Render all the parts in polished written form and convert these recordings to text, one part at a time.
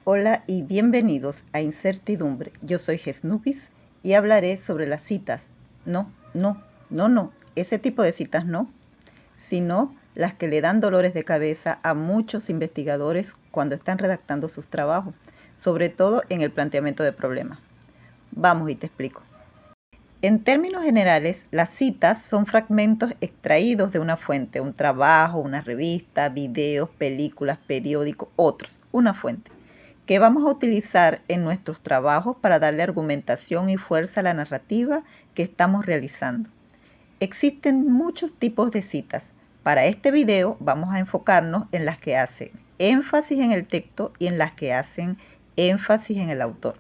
Hola y bienvenidos a Incertidumbre. Yo soy Gesnupis y hablaré sobre las citas. No, ese tipo de citas no, sino las que le dan dolores de cabeza a muchos investigadores cuando están redactando sus trabajos, sobre todo en el planteamiento de problemas. Vamos y te explico. En términos generales, las citas son fragmentos extraídos de una fuente, un trabajo, una revista, videos, películas, periódicos, una fuente, que vamos a utilizar en nuestros trabajos para darle argumentación y fuerza a la narrativa que estamos realizando. Existen muchos tipos de citas. Para este video vamos a enfocarnos en las que hacen énfasis en el texto y en las que hacen énfasis en el autor,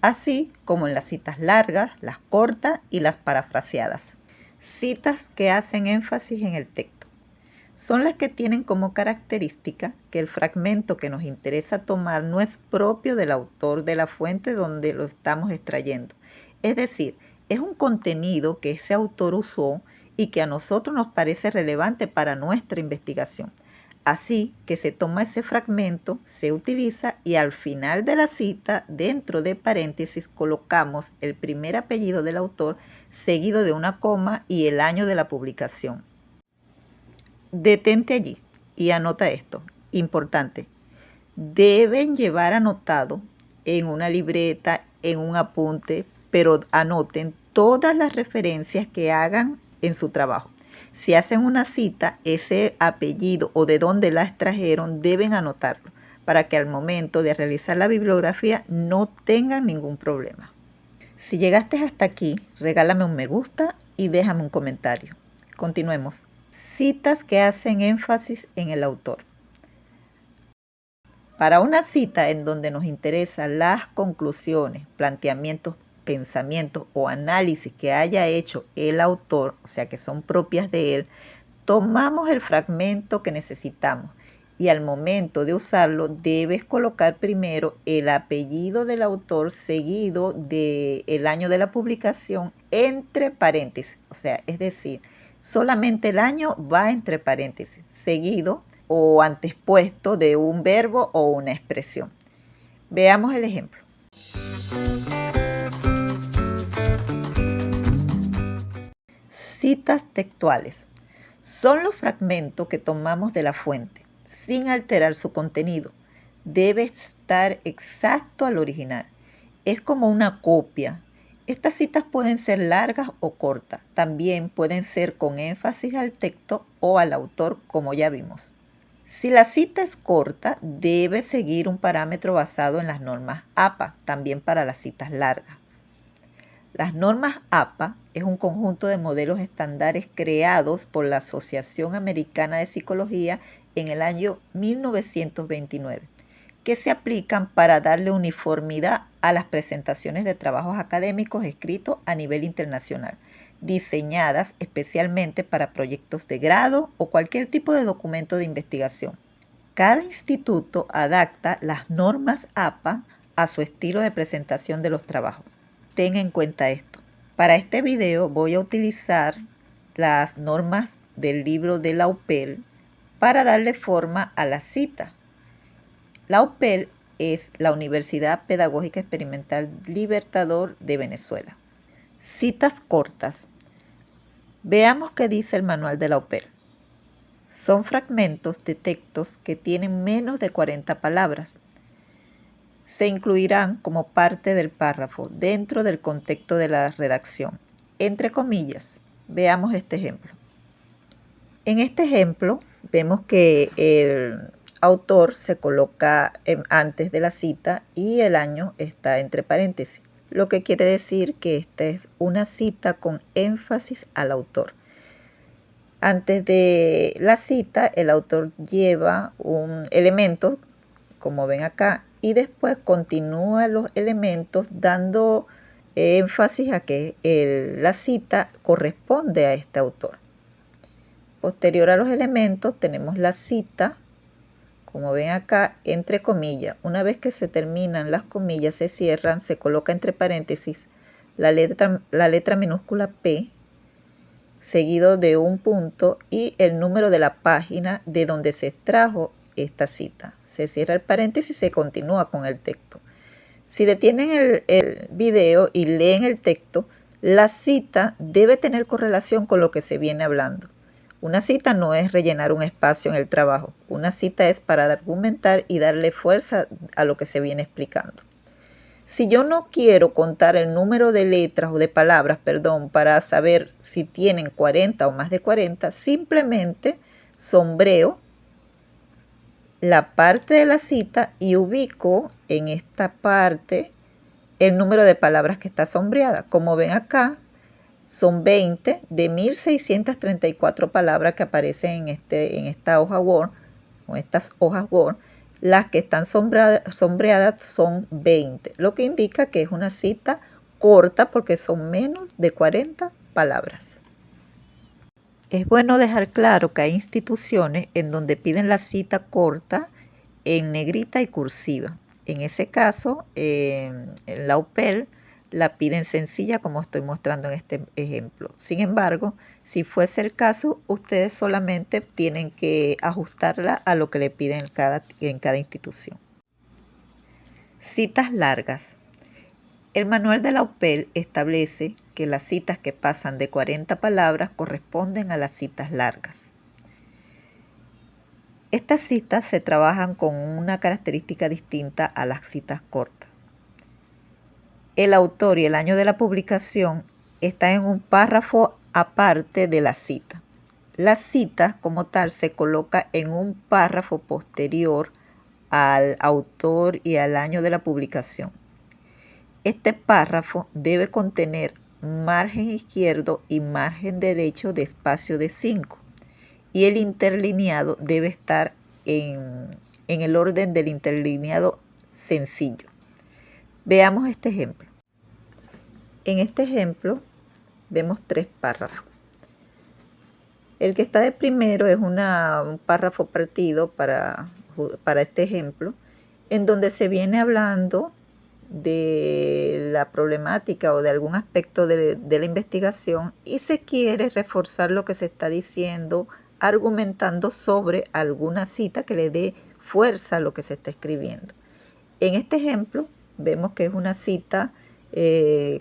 así como en las citas largas, las cortas y las parafraseadas. Citas que hacen énfasis en el texto son las que tienen como característica que el fragmento que nos interesa tomar no es propio del autor de la fuente donde lo estamos extrayendo. Es decir, es un contenido que ese autor usó y que a nosotros nos parece relevante para nuestra investigación. Así que se toma ese fragmento, se utiliza y al final de la cita, dentro de paréntesis, colocamos el primer apellido del autor seguido de una coma y el año de la publicación. Detente allí y anota esto, importante. Deben llevar anotado en una libreta, en un apunte, pero anoten todas las referencias que hagan en su trabajo. Si hacen una cita, ese apellido o de dónde la extrajeron deben anotarlo para que al momento de realizar la bibliografía no tengan ningún problema. Si llegaste hasta aquí, regálame un me gusta y déjame un comentario. Continuemos. Citas que hacen énfasis en el autor. Para una cita en donde nos interesan las conclusiones, planteamientos, pensamientos o análisis que haya hecho el autor, o sea que son propias de él, tomamos el fragmento que necesitamos y al momento de usarlo debes colocar primero el apellido del autor seguido del año de la publicación entre paréntesis, o sea, es decir, solamente el año va entre paréntesis, seguido o antespuesto de un verbo o una expresión. Veamos el ejemplo. Citas textuales. Son los fragmentos que tomamos de la fuente, sin alterar su contenido. Debe estar exacto al original. Es como una copia. Estas citas pueden ser largas o cortas. También pueden ser con énfasis al texto o al autor, como ya vimos. Si la cita es corta, debe seguir un parámetro basado en las normas APA, también para las citas largas. Las normas APA es un conjunto de modelos estándares creados por la Asociación Americana de Psicología en el año 1929, que se aplican para darle uniformidad a las presentaciones de trabajos académicos escritos a nivel internacional, diseñadas especialmente para proyectos de grado o cualquier tipo de documento de investigación. Cada instituto adapta las normas APA a su estilo de presentación de los trabajos. Ten en cuenta esto. Para este video voy a utilizar las normas del libro de la UPEL para darle forma a la cita. La UPEL es la Universidad Pedagógica Experimental Libertador de Venezuela. Citas cortas. Veamos qué dice el manual de la UPEL. Son fragmentos de textos que tienen menos de 40 palabras. Se incluirán como parte del párrafo dentro del contexto de la redacción. Entre comillas, veamos este ejemplo. En este ejemplo vemos que el autor se coloca antes de la cita y el año está entre paréntesis, lo que quiere decir que esta es una cita con énfasis al autor. Antes de la cita, el autor lleva un elemento, como ven acá, y después continúa los elementos dando énfasis a que la cita corresponde a este autor. Posterior a los elementos tenemos la cita, como ven acá, entre comillas. Una vez que se terminan las comillas, se cierran, se coloca entre paréntesis la letra minúscula P, seguido de un punto y el número de la página de donde se extrajo esta cita. Se cierra el paréntesis y se continúa con el texto. Si detienen el video y leen el texto, la cita debe tener correlación con lo que se viene hablando. Una cita no es rellenar un espacio en el trabajo. Una cita es para argumentar y darle fuerza a lo que se viene explicando. Si yo no quiero contar el número de letras o de palabras, para saber si tienen 40 o más de 40, simplemente sombreo la parte de la cita y ubico en esta parte el número de palabras que está sombreada. Como ven acá, son 20 de 1634 palabras que aparecen en esta hoja Word, o estas hojas Word. Las que están sombreadas son 20, lo que indica que es una cita corta porque son menos de 40 palabras. Es bueno dejar claro que hay instituciones en donde piden la cita corta en negrita y cursiva. En ese caso, en la UPEL la piden sencilla, como estoy mostrando en este ejemplo. Sin embargo, si fuese el caso, ustedes solamente tienen que ajustarla a lo que le piden en cada institución. Citas largas. El manual de la UPEL establece que las citas que pasan de 40 palabras corresponden a las citas largas. Estas citas se trabajan con una característica distinta a las citas cortas. El autor y el año de la publicación están en un párrafo aparte de la cita. La cita como tal se coloca en un párrafo posterior al autor y al año de la publicación. Este párrafo debe contener margen izquierdo y margen derecho de espacio de 5 y el interlineado debe estar en el orden del interlineado sencillo. Veamos este ejemplo. En este ejemplo vemos 3 párrafos. El que está de primero es un párrafo partido para este ejemplo, en donde se viene hablando de la problemática o de algún aspecto de la investigación y se quiere reforzar lo que se está diciendo, argumentando sobre alguna cita que le dé fuerza a lo que se está escribiendo. En este ejemplo vemos que es una cita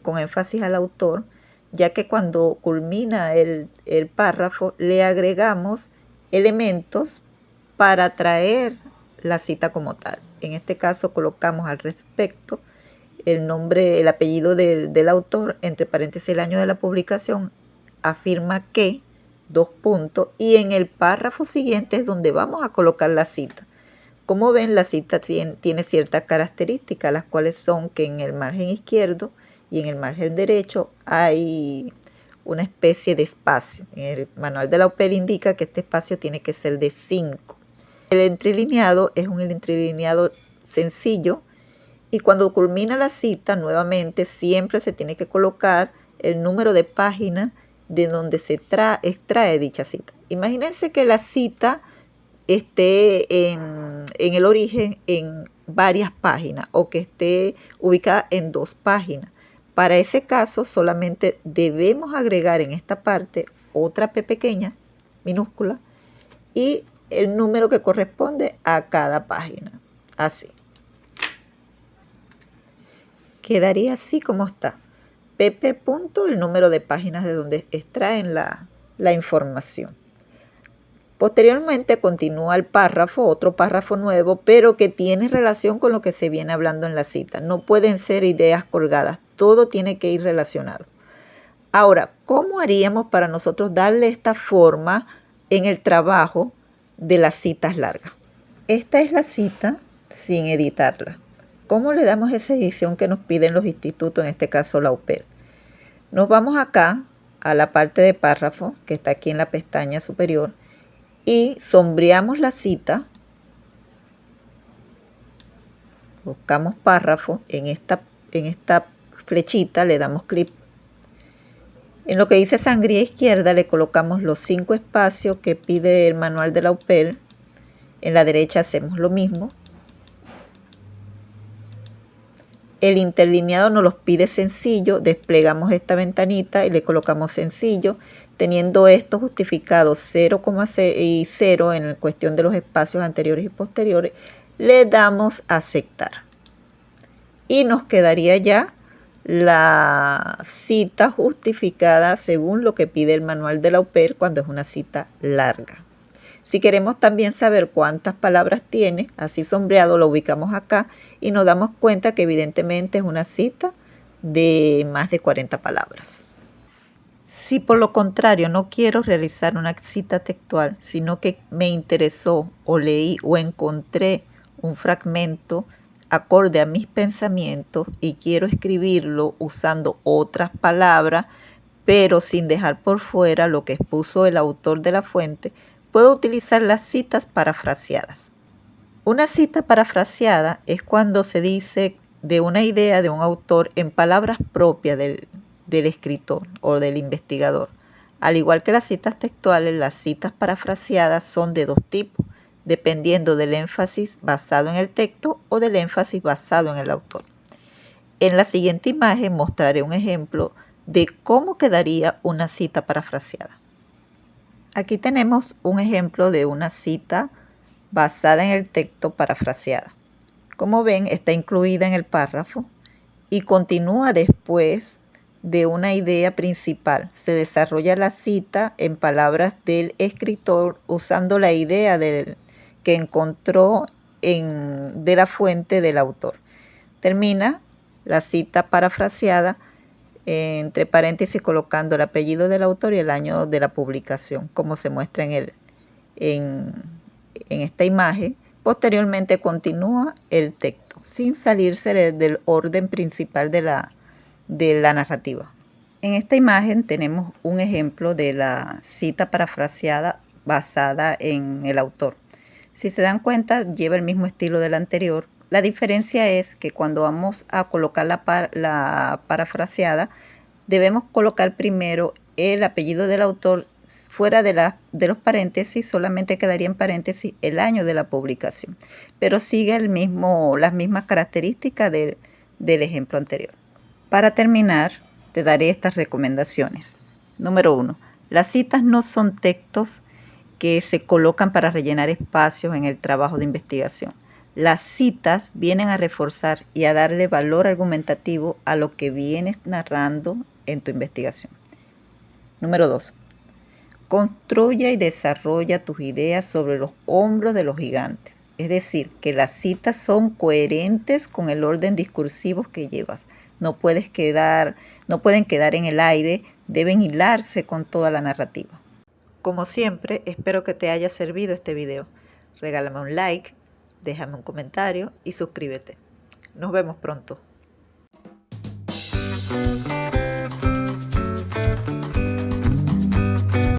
con énfasis al autor, ya que cuando culmina el párrafo le agregamos elementos para traer la cita como tal. En este caso colocamos al respecto el nombre, el apellido del autor, entre paréntesis el año de la publicación, afirma que, y en el párrafo siguiente es donde vamos a colocar la cita. Como ven, la cita tiene ciertas características, las cuales son que en el margen izquierdo y en el margen derecho hay una especie de espacio. El manual de la UPEL indica que este espacio tiene que ser de 5. El entrelineado es un entrelineado sencillo y cuando culmina la cita, nuevamente siempre se tiene que colocar el número de página de donde se extrae dicha cita. Imagínense que la cita esté en el origen en varias páginas o que esté ubicada en 2 páginas. Para ese caso solamente debemos agregar en esta parte otra P pequeña, minúscula, y el número que corresponde a cada página. Así. Quedaría así como está. pp. El número de páginas de donde extraen la información. Posteriormente continúa el párrafo, otro párrafo nuevo, pero que tiene relación con lo que se viene hablando en la cita. No pueden ser ideas colgadas, todo tiene que ir relacionado. Ahora, ¿cómo haríamos para nosotros darle esta forma en el trabajo de las citas largas? Esta es la cita sin editarla. ¿Cómo le damos esa edición que nos piden los institutos, en este caso la UPEL? Nos vamos acá a la parte de párrafo, que está aquí en la pestaña superior, y sombreamos la cita, buscamos párrafo, en esta flechita le damos clic. En lo que dice sangría izquierda le colocamos los 5 espacios que pide el manual de la UPEL. En la derecha hacemos lo mismo. El interlineado nos los pide sencillo, desplegamos esta ventanita y le colocamos sencillo, teniendo esto justificado 0, y 0 en cuestión de los espacios anteriores y posteriores, le damos aceptar. Y nos quedaría ya la cita justificada según lo que pide el manual de la au pair cuando es una cita larga. Si queremos también saber cuántas palabras tiene, así sombreado lo ubicamos acá y nos damos cuenta que evidentemente es una cita de más de 40 palabras. Si por lo contrario no quiero realizar una cita textual, sino que me interesó o leí o encontré un fragmento acorde a mis pensamientos y quiero escribirlo usando otras palabras, pero sin dejar por fuera lo que expuso el autor de la fuente, puedo utilizar las citas parafraseadas. Una cita parafraseada es cuando se dice de una idea de un autor en palabras propias del escritor o del investigador. Al igual que las citas textuales, las citas parafraseadas son de dos tipos, dependiendo del énfasis basado en el texto o del énfasis basado en el autor. En la siguiente imagen mostraré un ejemplo de cómo quedaría una cita parafraseada. Aquí tenemos un ejemplo de una cita basada en el texto parafraseada. Como ven, está incluida en el párrafo y continúa después de una idea principal. Se desarrolla la cita en palabras del escritor usando la idea que encontró de la fuente del autor. Termina la cita parafraseada entre paréntesis colocando el apellido del autor y el año de la publicación, como se muestra en esta imagen. Posteriormente continúa el texto, sin salirse del orden principal de la narrativa. En esta imagen tenemos un ejemplo de la cita parafraseada basada en el autor. Si se dan cuenta, lleva el mismo estilo del anterior. La diferencia es que cuando vamos a colocar la parafraseada, debemos colocar primero el apellido del autor fuera de los paréntesis, solamente quedaría en paréntesis el año de la publicación, pero sigue las mismas características del ejemplo anterior. Para terminar, te daré estas recomendaciones. Número 1. Las citas no son textos que se colocan para rellenar espacios en el trabajo de investigación. Las citas vienen a reforzar y a darle valor argumentativo a lo que vienes narrando en tu investigación. Número 2. Construye y desarrolla tus ideas sobre los hombros de los gigantes. Es decir, que las citas son coherentes con el orden discursivo que llevas. No pueden quedar en el aire, deben hilarse con toda la narrativa. Como siempre, espero que te haya servido este video. Regálame un like, déjame un comentario y suscríbete. Nos vemos pronto.